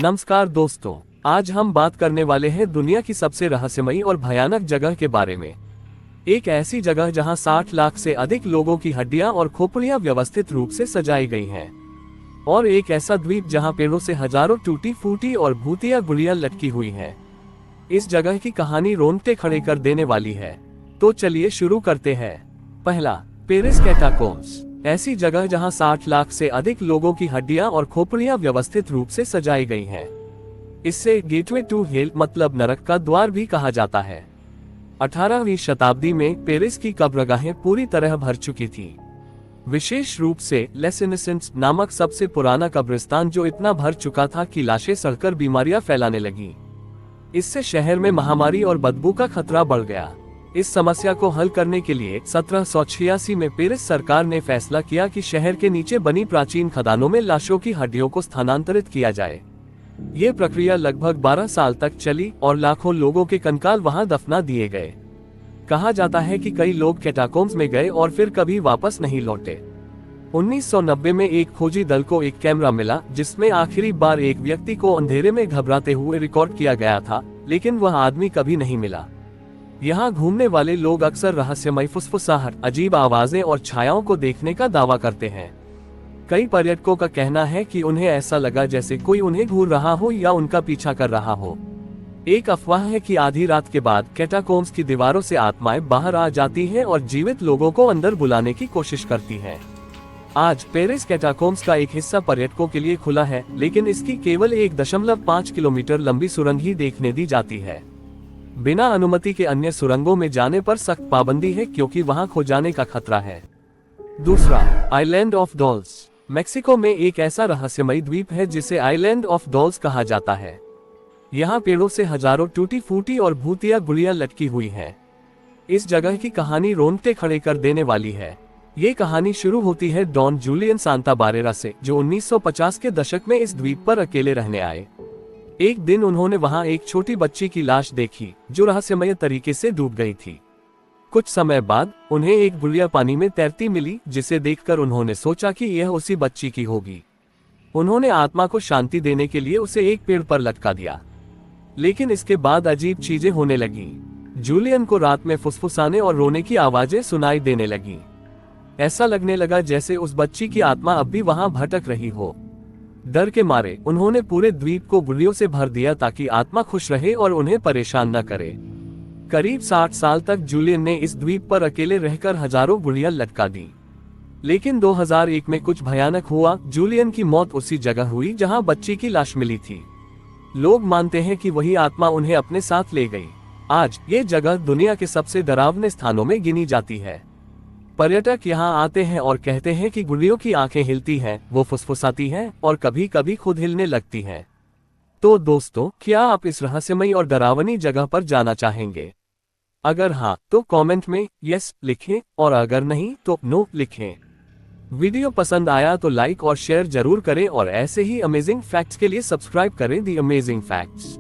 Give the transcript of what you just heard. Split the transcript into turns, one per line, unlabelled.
नमस्कार दोस्तों, आज हम बात करने वाले हैं दुनिया की सबसे रहस्यमयी और भयानक जगह के बारे में। एक ऐसी जगह जहां 60 लाख से अधिक लोगों की हड्डियां और खोपड़ियां व्यवस्थित रूप से सजाई गई हैं। और एक ऐसा द्वीप जहां पेड़ों से हजारों टूटी फूटी और भूतिया गुड़ियां लटकी हुई हैं। इस जगह की कहानी रोंगटे खड़े कर देने वाली है। तो चलिए शुरू करते हैं। पहला, पेरिस कैटाकोम्स। ऐसी जगह जहां 60 लाख से अधिक लोगों की हड्डियां और खोपड़ियां व्यवस्थित रूप से सजाई गई हैं। इससे गेटवे टू हेल मतलब नरक का द्वार भी कहा जाता है। 18वीं शताब्दी में पेरिस की कब्रगाहें पूरी तरह भर चुकी थी। विशेष रूप से लेसिनिसेंस नामक सबसे पुराना कब्रिस्तान जो इतना भर चुका था कि लाशें सड़कर बीमारियां फैलाने लगीं। इससे शहर में महामारी और बदबू का खतरा बढ़ गया। इस समस्या को हल करने के लिए 1786 में पेरिस सरकार ने फैसला किया कि शहर के नीचे बनी प्राचीन खदानों में लाशों की हड्डियों को स्थानांतरित किया जाए। ये प्रक्रिया लगभग 12 साल तक चली और लाखों लोगों के कंकाल वहां दफना दिए गए। कहा जाता है कि कई लोग कैटाकोम्स में गए और फिर कभी वापस नहीं लौटे। 1990 में एक खोजी दल को एक कैमरा मिला जिसमें आखिरी बार एक व्यक्ति को अंधेरे में घबराते हुए रिकॉर्ड किया गया था, लेकिन वह आदमी कभी नहीं मिला। यहाँ घूमने वाले लोग अक्सर रहस्यमय फुसफुसाहट, अजीब आवाजें और छायाओं को देखने का दावा करते हैं। कई पर्यटकों का कहना है कि उन्हें ऐसा लगा जैसे कोई उन्हें घूर रहा हो या उनका पीछा कर रहा हो। एक अफवाह है कि आधी रात के बाद कैटाकोम्स की दीवारों से आत्माएं बाहर आ जाती हैं और जीवित लोगों को अंदर बुलाने की कोशिश करती हैं। आज पेरिस कैटाकोम्स का एक हिस्सा पर्यटकों के लिए खुला है, लेकिन इसकी केवल 1.5 किलोमीटर लंबी सुरंग ही देखने दी जाती है। बिना अनुमति के अन्य सुरंगों में जाने पर सख्त पाबंदी है क्योंकि वहां खो जाने का खतरा है। दूसरा, आइलैंड ऑफ डॉल्स। मेक्सिको में एक ऐसा रहस्यमयी द्वीप है जिसे आइलैंड ऑफ डॉल्स कहा जाता है। यहाँ पेड़ों से हजारों टूटी फूटी और भूतिया गुड़ियां लटकी हुई हैं। इस जगह की कहानी रोंगटे खड़े कर देने वाली है। ये कहानी शुरू होती है डॉन जूलियन सांता बारेरा से, जो 1950 के दशक में इस द्वीप पर अकेले रहने आए। एक दिन उन्होंने वहां एक छोटी बच्ची की लाश देखी जो रहस्यमय तरीके से डूब गई थी। कुछ समय बाद उन्हें एक गुड़िया पानी में तैरती मिली, जिसे देखकर उन्होंने सोचा कि यह उसी बच्ची की होगी। उन्होंने आत्मा को शांति देने के लिए उसे एक पेड़ पर लटका दिया। लेकिन इसके बाद अजीब चीजें होने लगी। जूलियन को रात में फुसफुसाने और रोने की आवाजें सुनाई देने लगी। ऐसा लगने लगा जैसे उस बच्ची की आत्मा अब भी वहां भटक रही हो। डर के मारे उन्होंने पूरे द्वीप को गुड़ियों से भर दिया ताकि आत्मा खुश रहे और उन्हें परेशान न करे। करीब 60 साल तक जूलियन ने इस द्वीप पर अकेले रहकर हजारों गुड़ियां लटका दी। लेकिन 2001 में कुछ भयानक हुआ। जूलियन की मौत उसी जगह हुई जहां बच्ची की लाश मिली थी। लोग मानते हैं कि वही आत्मा उन्हें अपने साथ ले गई। आज ये जगह दुनिया के सबसे डरावने स्थानों में गिनी जाती है। पर्यटक यहाँ आते हैं और कहते हैं कि गुड़ियों की आंखें हिलती हैं, वो फुसफुसाती हैं और कभी कभी खुद हिलने लगती हैं। तो दोस्तों, क्या आप इस रहस्यमयी और डरावनी जगह पर जाना चाहेंगे? अगर हाँ, तो कमेंट में यस लिखें और अगर नहीं तो नो लिखें। वीडियो पसंद आया तो लाइक और शेयर जरूर करें और ऐसे ही अमेजिंग फैक्ट्स के लिए सब्सक्राइब करें द अमेजिंग फैक्ट्स।